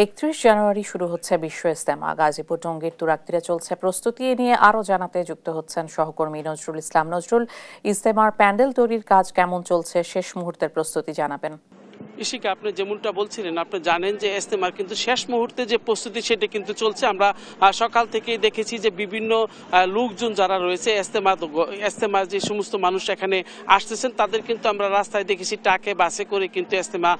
31 জানুয়ারি শুরু হচ্ছে বিশ্ব ইজতেমা। গাজীপুর টঙ্গীর তুরাগতীরে চলছে প্রস্তুতি নিয়ে আরও জানাতে যুক্ত হচ্ছেন সহকর্মী নজরুল ইসলাম। নজরুল, ইজতেমার প্যান্ডেল তৈরির কাজ কেমন চলছে, শেষ মুহূর্তের প্রস্তুতি জানাবেন। ইশিকা, আপনি যেমনটা বলছিলেন, আপনি জানেন যে ইজতেমার কিন্তু শেষ মুহূর্তে যে প্রস্তুতি সেটা কিন্তু চলছে। আমরা সকাল থেকেই দেখেছি যে বিভিন্ন লোকজন যারা রয়েছে ইজতেমা যে সমস্ত মানুষ এখানে আসতেছেন তাদের কিন্তু আমরা রাস্তায় দেখেছি ট্রাকে বাসে করে কিন্তু ইজতেমা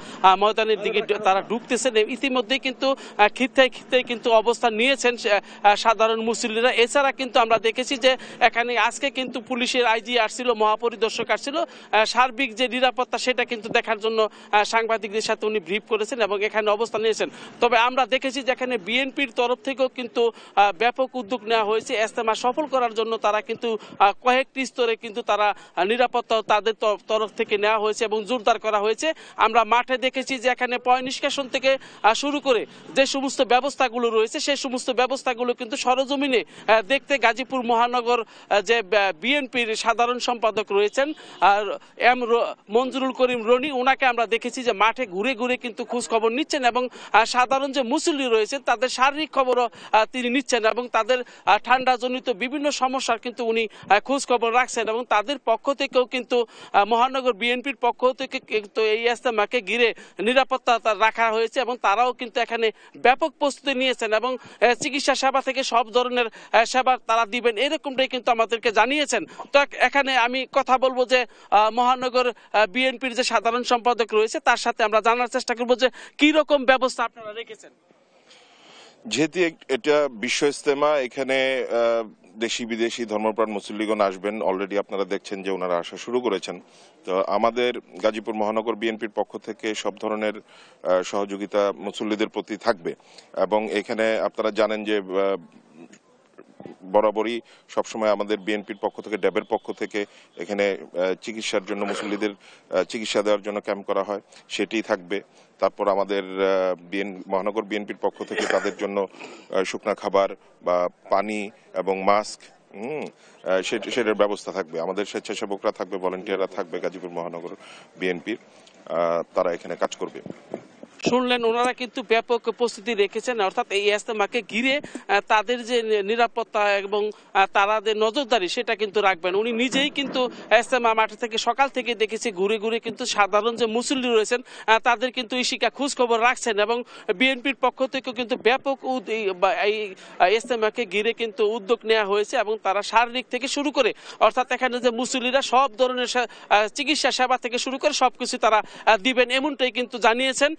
ময়দানের দিকে তারা ঢুকতেছেন। ইতিমধ্যেই কিন্তু খিত্তায় কিন্তু অবস্থান নিয়েছেন সাধারণ মুসল্লিরা। এছাড়া কিন্তু আমরা দেখেছি যে এখানে আজকে কিন্তু পুলিশের আইজি আসছিল, মহাপরিদর্শক আসছিল, সার্বিক যে নিরাপত্তা সেটা কিন্তু দেখার জন্য সাংবাদিকদের সাথে উনি ব্রিফ করেছেন এবং এখানে অবস্থান নিয়েছেন। তবে আমরা দেখেছি যে এখানে বিএনপির তরফ থেকেও কিন্তু ব্যাপক উদ্যোগ নেওয়া হয়েছে ইজতেমা সফল করার জন্য। তারা কিন্তু কয়েকটি স্তরে কিন্তু তারা নিরাপত্তা তাদের তরফ থেকে নেওয়া হয়েছে এবং জোরদার করা হয়েছে। আমরা মাঠে দেখেছি যে এখানে পয় নিষ্কাশন থেকে শুরু করে যে সমস্ত ব্যবস্থাগুলো রয়েছে সেই সমস্ত ব্যবস্থাগুলো কিন্তু সরজমিনে দেখতে গাজীপুর মহানগর যে বিএনপির সাধারণ সম্পাদক রয়েছেন এম মঞ্জুরুল করিম রনি, ওনাকে আমরা দেখেছি যে মাঠে ঘুরে ঘুরে কিন্তু খোঁজ খবর নিচ্ছেন এবং সাধারণ যে মুসল্লি রয়েছেন তাদের শারীরিক খবরও তিনি নিচ্ছেন এবং তাদের ঠান্ডাজনিত বিভিন্ন সমস্যার কিন্তু উনি খোঁজ খবর রাখছেন এবং তাদের পক্ষ থেকেও কিন্তু মহানগর বিএনপির পক্ষ থেকে কিন্তু এই ইজতেমাকে ঘিরে নিরাপত্তা রাখা হয়েছে এবং তারাও কিন্তু এখানে ব্যাপক প্রস্তুতি নিয়েছেন এবং চিকিৎসা সেবা থেকে সব ধরনের সেবা তারা দিবেন এরকমটাই কিন্তু আমাদেরকে জানিয়েছেন। তো এখানে আমি কথা বলবো যে মহানগর বিএনপির যে সাধারণ সম্পাদক রয়েছে তার সাথে আমরা জানার চেষ্টা করবো যে কি রকম ব্যবস্থা আপনারা রেখেছেন। যেহেতু এটা বিশ্ব ইজতেমা, এখানে দেশি বিদেশি ধর্মপ্রাণ মুসল্লিগণ আসবেন। অলরেডি আপনারা দেখছেন যে ওনারা আসা শুরু করেছেন। তো আমাদের গাজীপুর মহানগর বিএনপির পক্ষ থেকে সব ধরনের সহযোগিতা মুসল্লিদের প্রতি থাকবে এবং এখানে আপনারা জানেন যে বরাবরই সবসময় আমাদের বিএনপির পক্ষ থেকে, ড্যাবের পক্ষ থেকে এখানে চিকিৎসার জন্য মুসল্লিদের চিকিৎসা দেওয়ার জন্য ক্যাম্প করা হয়, সেটি থাকবে। তারপর আমাদের মহানগর বিএনপির পক্ষ থেকে তাদের জন্য শুকনা খাবার বা পানি এবং মাস্ক সেটার ব্যবস্থা থাকবে। আমাদের স্বেচ্ছাসেবকরা থাকবে, ভলান্টিয়াররা থাকবে গাজীপুর মহানগর বিএনপির, তারা এখানে কাজ করবে। শুনলেন, ওনারা কিন্তু ব্যাপক প্রস্তুতি রেখেছেন, অর্থাৎ এই ইজতেমাকে ঘিরে তাদের যে নিরাপত্তা এবং তাদের নজরদারি সেটা কিন্তু রাখবেন। উনি নিজেই কিন্তু ইজতেমা মাঠে থেকে সকাল থেকে দেখেছি ঘুরে ঘুরে কিন্তু সাধারণ যে মুসল্লি রয়েছেন তাদের কিন্তু ইশিকা খোঁজ খবর রাখছেন এবং বিএনপির পক্ষ থেকেও কিন্তু ব্যাপক এই ইজতেমাকে ঘিরে কিন্তু উদ্যোগ নেওয়া হয়েছে এবং তারা শারীরিক থেকে শুরু করে অর্থাৎ এখানে যে মুসল্লিরা সব ধরনের চিকিৎসা সেবা থেকে শুরু করে সবকিছু তারা দিবেন এমনটাই কিন্তু জানিয়েছেন।